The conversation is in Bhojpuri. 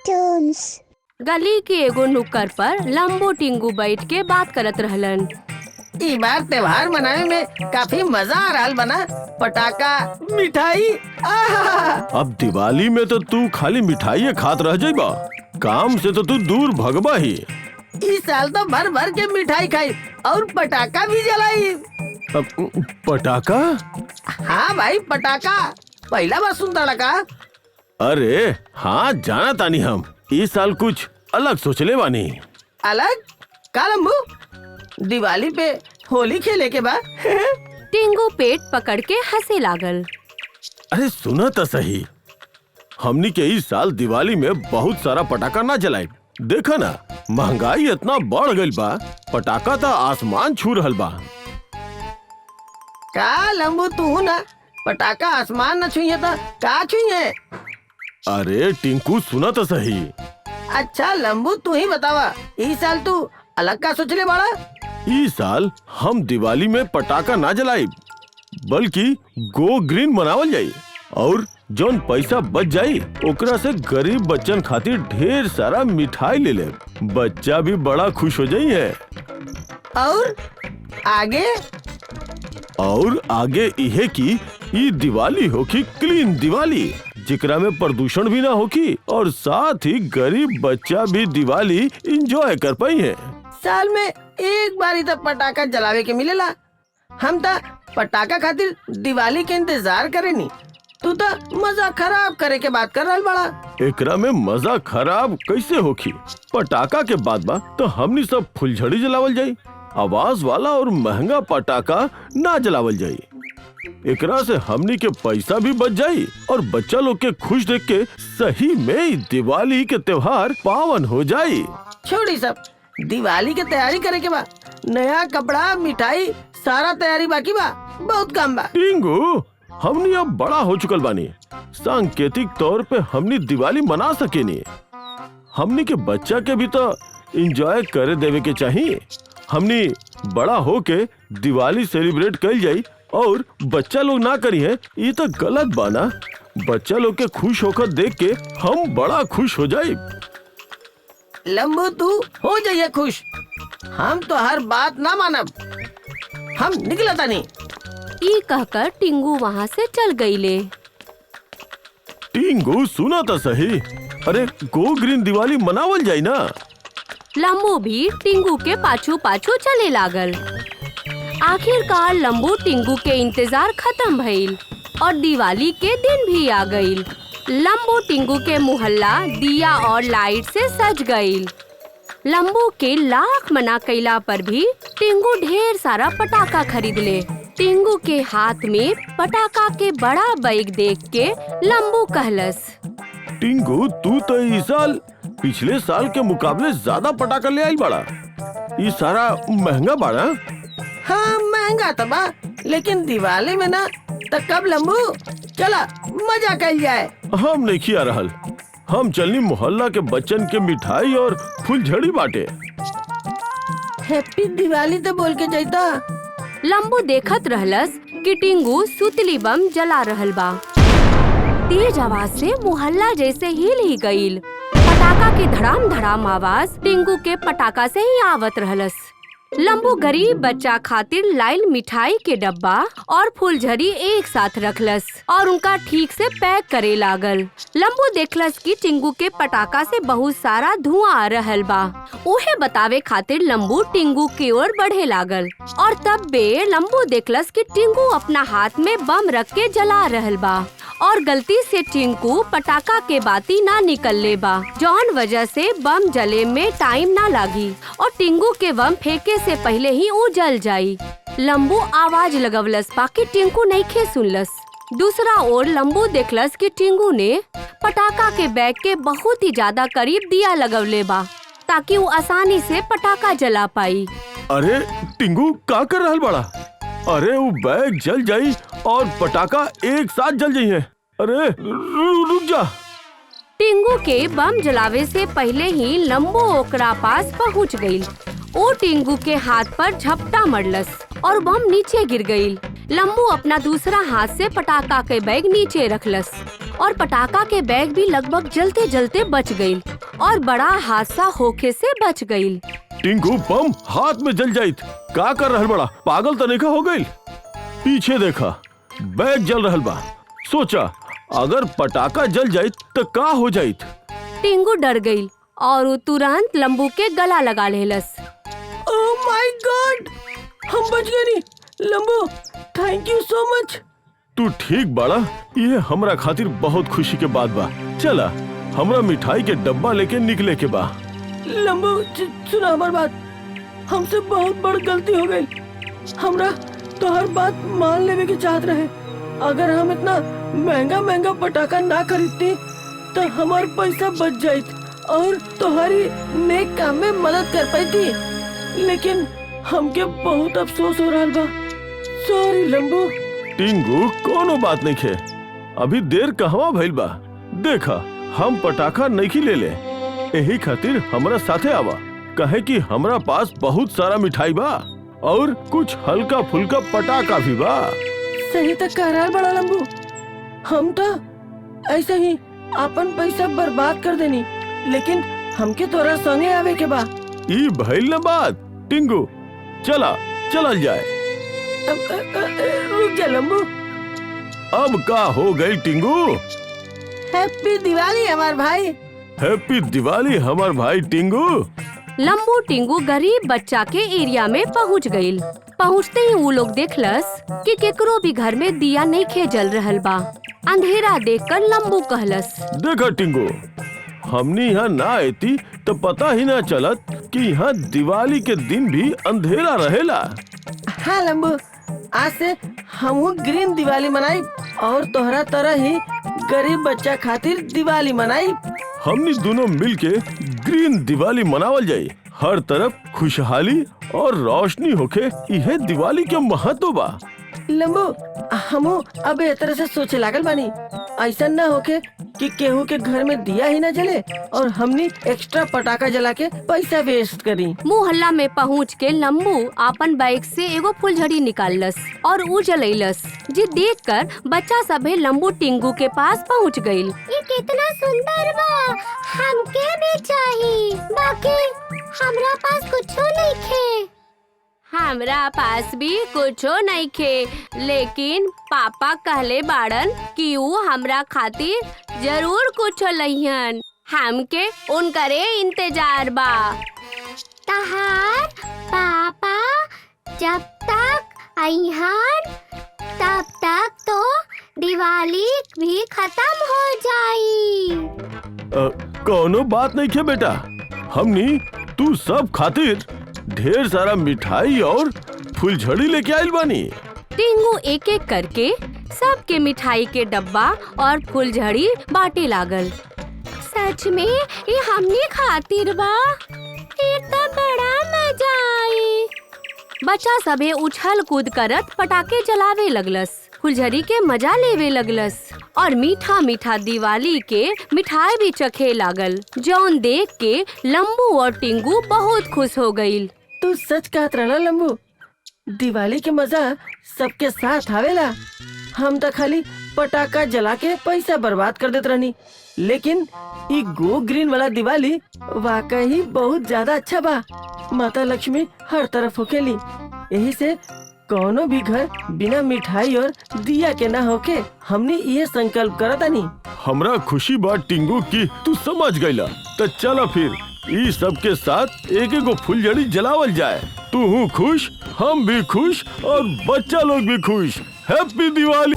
कार्टून्स। गली के एगो नुक्कड़ पर लंबू टिंगू बैठ के बात करत रहलन। ई बार त्योहार मनावे में काफी मजा आ रहा बना। पटाखा, मिठाई। अब दिवाली में तो तू खाली मिठाई खात रह जाइबा, काम से तो तू दूर भगबा ही। इस साल तो भर भर के मिठाई खाई और पटाखा भी जलाई। अब पटाखा? हाँ भाई, पटाखा पहला बार सुनता का। अरे हाँ, जाना तानी हम इस साल कुछ अलग सोचले बानी। अलग का लंबू? दिवाली पे होली खेले के बाद टिंगू पेट पकड़ के हंसे लागल। अरे सुना तो सही, हमनी के इस साल दिवाली में बहुत सारा पटाखा ना जलाए। देखा ना, महंगाई इतना बढ़ गई बा, पटाखा तो आसमान छू रहल बा। का लंबू तू ना पटाखा आसमान न छुइए तो का छुइए? अरे टिंकू सुना तो सही। अच्छा लंबू तू ही बतावा, इस साल तू अलग का सोच ले बड़ा? इस साल हम दिवाली में पटाखा ना जलाई, बल्कि गो ग्रीन मनावल जाई और जौन पैसा बच जाई ओकरा से गरीब बच्चन खातिर ढेर सारा मिठाई ले ले। बच्चा भी बड़ा खुश हो जाई है। और आगे? और आगे इहे की ई दिवाली होकी क्लीन दिवाली, जिकरा में प्रदूषण भी ना होकी और साथ ही गरीब बच्चा भी दिवाली एंजॉय कर पाई है। साल में एक बार ही तो पटाखा जलावे के मिलेला। हम तो पटाखा खातिर दिवाली के इंतजार करे नी, तू तो मजा खराब करे के बात कर रहल बड़ा। एकरा में मजा खराब कैसे होखी? पटाखा के बाद बा तो हमनी सब फुलझड़ी जलावल जाई, आवाज वाला और महंगा पटाखा ना जलावल जाई। एकरा से हमनी के पैसा भी बच जाई और बच्चा लोग के खुश देख के सही में दिवाली के त्योहार पावन हो जाई। छोड़ी सब, दिवाली के तैयारी करे के बा। नया कपड़ा, मिठाई, सारा तैयारी बाकी बा, बहुत काम बा। टिंगू, हमनी अब बड़ा हो चुकल बानी, सांकेतिक तौर पे हमनी दिवाली मना सकेनी। हमनी के बच्चा के भी तो एंजॉय करे देवे के चाहिए। हमनी बड़ा होके दिवाली सेलिब्रेट कल जाई और बच्चा लोग ना करी है, ये तो गलत बाना। बच्चा लोग के खुश होकर देख के हम बड़ा खुश हो जाए। लंबू तू हो जाइए खुश, हम तो हर बात ना मानब। हम निकलता नहीं। ई कहकर टिंगू वहाँ से चल गईले। टिंगू सुना तो सही, अरे गो ग्रीन दिवाली मनावल जाई ना। लंबू भी टिंगू के पाछू पाछू चले लागल। आखिरकार लंबू टिंगू के इंतजार खत्म भइल और दिवाली के दिन भी आ गईल। लंबू टिंगू के मोहल्ला दिया और लाइट से सज गईल। लंबू के लाख मना कैला पर भी टिंगू ढेर सारा पटाखा खरीद ले। टिंगू के हाथ में पटाखा के बड़ा बैग देख के लंबू कहलस, टिंगू तू तो इस साल पिछले साल के मुकाबले ज्यादा पटाखा ले आई बड़ा। ये सारा महंगा बड़ा। हाँ महंगा तो बा, लेकिन दिवाली में ना तो कब लंबू, चला मजा कर जाए। हम नहीं खिया रहल, हम चलनी मोहल्ला के बच्चन के मिठाई और फुलझड़ी बांटे। हैप्पी दिवाली तो बोल के जाता। लंबू देखत रहलस कि टिंगू सुतली बम जला रहल बा। तेज आवाज से मोहल्ला जैसे हिल ही गईल। पटाखा की धड़ाम धड़ाम आवाज टिंगू के पटाखा से ही आवत रहलस। लंबू गरीब बच्चा खातिर लाइल मिठाई के डब्बा और फुलझड़ी एक साथ रखलस और उनका ठीक से पैक करे लागल। लंबू देखलस कि टिंगू के पटाखा से बहुत सारा धुआं आ रहल बा। उहे बतावे खातिर लंबू टिंगू की ओर बढ़े लागल और तब बे लंबू देखलस कि टिंगू अपना हाथ में बम रख के जला रहल बा और गलती से टिंकू पटाखा के बाती ना निकलले बा, जौन वजह से बम जले में टाइम ना लागी और टिंगू के बम फेंके से पहले ही ऊ जल जाई। लंबू आवाज लगवलस बाकी टिंकू नइखे सुनलस। दूसरा ओर लंबू देखलस कि टिंगू ने पटाखा के बैग के बहुत ही ज्यादा करीब दिया लगवले बा ताकि वो आसानी से पटाखा जला पाई। अरे टिंगू का कर रहल बड़ा? अरे वो बैग जल जाई और पटाखा एक साथ जल जाई है। अरे रुक जा। टिंगू के बम जलावे से पहले ही लंबू ओकरा पास पहुंच गईल। वो टिंगू के हाथ पर झपटा मरलस और बम नीचे गिर गईल। लंबू अपना दूसरा हाथ से पटाखा के बैग नीचे रखलस और पटाखा के बैग भी लगभग जलते जलते बच गईल। और बड़ा हादसा होखे से बच गईल। टिंकू बम हाथ में जल जाइत, का कर रहल बड़ा, पागल तनिका हो गईल। पीछे देखा, बैग जल रहल बा। सोचा अगर पटाखा जल जाइत तो का हो जाइत। टिंगू डर गईल और वो तुरंत लंबू के गला लगा लेलस। ओह माय गॉड, हम बच गए नहीं। लंबू, थैंक यू सो मच। तू ठीक बाड़ा, ये हमरा खातिर बहुत खुशी के बात बा। चला हमरा मिठाई के डब्बा लेके निकले के बा। लंबू सुना हमार बात, हमसे बहुत बड़ गलती हो गई। हमरा तो हर बात मान लेवे के चाहत रहे। अगर हम इतना महंगा महंगा पटाखा ना खरीदती तो हमार पैसा बच जाइत और तुम्हारी नेक काम में मदद कर पाती। लेकिन हमके बहुत अफसोस हो रहा बा। सॉरी लंबू। टिंगू कोनो बात नहीं खे, अभी देर कहवा भइल बा। देखा हम पटाखा नहीं ले ले, यही खातिर हमरा साथे आवा, कहे कि हमरा पास बहुत सारा मिठाई बा और कुछ हल्का फुल्का पटाखा भी बा। सही तक कह रहा है बड़ा लंबू, हम तो ऐसे ही अपन पैसा बर्बाद कर देनी, लेकिन हमके तोरा संगे आवे के बा। ई भइल न बात। टिंगू चला चलल जाए। रुक जा लंबू। अब का हो गई टिंगू? हैप्पी दिवाली हमार भाई। हैप्पी दिवाली हमार भाई टिंगू। लंबू टिंगू गरीब बच्चा के एरिया में पहुंच गईल। पहुंचते ही वो लोग देखलस कि केकरो भी घर में दिया नहीं खे जल रहल बा। अंधेरा देखकर लंबू कहलस, देखा टिंगू, हमनी यहाँ ना आती तो पता ही ना चलत कि यहाँ दिवाली के दिन भी अंधेरा रहेला। हाँ लंबू, आज से हम ग्रीन दिवाली मनाई और तोहरा तरह ही गरीब बच्चा खातिर दिवाली मनाई। हमनी दोनों मिलके ग्रीन दिवाली मनावल जाई। हर तरफ खुशहाली और रोशनी होके, यह दिवाली के महत्व बा। लंबू, हमू अब ए तरह से सोचे लागल बानी, ऐसा ना होके कि केहू के घर में दिया ही ना जले और हमनी एक्स्ट्रा पटाखा जला के पैसा वेस्ट करी। मोहल्ला में पहुंच के लंबू अपन बाइक से एगो फुलझड़ी निकाललस और उ जलैलस, जी देखकर बच्चा सभे लंबू टिंगू के पास पहुंच गईल। ये कितना सुंदर बा, हमके भी चाहिए, बाकी हमरा पास कुछो नहीं खे। हमरा पास भी कुछो नहीं खे, लेकिन पापा कहले बाड़न कि ऊ हमरा खातिर जरूर कुछो लइहन। हमके उनकरे इंतजार बा। तहार पापा जब तक आइहन तब तक तो दिवाली भी खत्म हो जाई। कोनो बात नहीं खे बेटा, हमनी तू सब खातिर ढेर सारा मिठाई और फुलझड़ी लेके आइल बानी। टिंगू एक एक करके सबके मिठाई के डब्बा और फुलझड़ी बांटे लागल। सच में ये हमने खातिर बा, इतना बड़ा मजा आई। बच्चा सभे उछल कूद करत पटाखे जलावे लगलस, फुलझड़ी के मजा लेवे लगलस और मीठा मीठा दिवाली के मिठाई भी चखे लागल, जौन देख के लंबू और टिंगू बहुत खुश हो गईल। तू सच कहत रहला लंबू, दिवाली के मजा सबके साथ आवेला। हम तो खाली पटाखा जला के पैसा बर्बाद कर देत रहनी, लेकिन ये गो ग्रीन वाला दिवाली वाकई बहुत ज्यादा अच्छा बा। माता लक्ष्मी हर तरफ होकेली, यही से कोनो भी घर बिना मिठाई और दिया के ना होके हमने ये संकल्प करता नहीं। हमरा खुशी बा टिंगू की तू समझ गईला। तो चलो फिर ई सब के साथ एक एक फुलझड़ी जलावल जाए। तू खुश, हम भी खुश और बच्चा लोग भी खुश। हैप्पी दिवाली।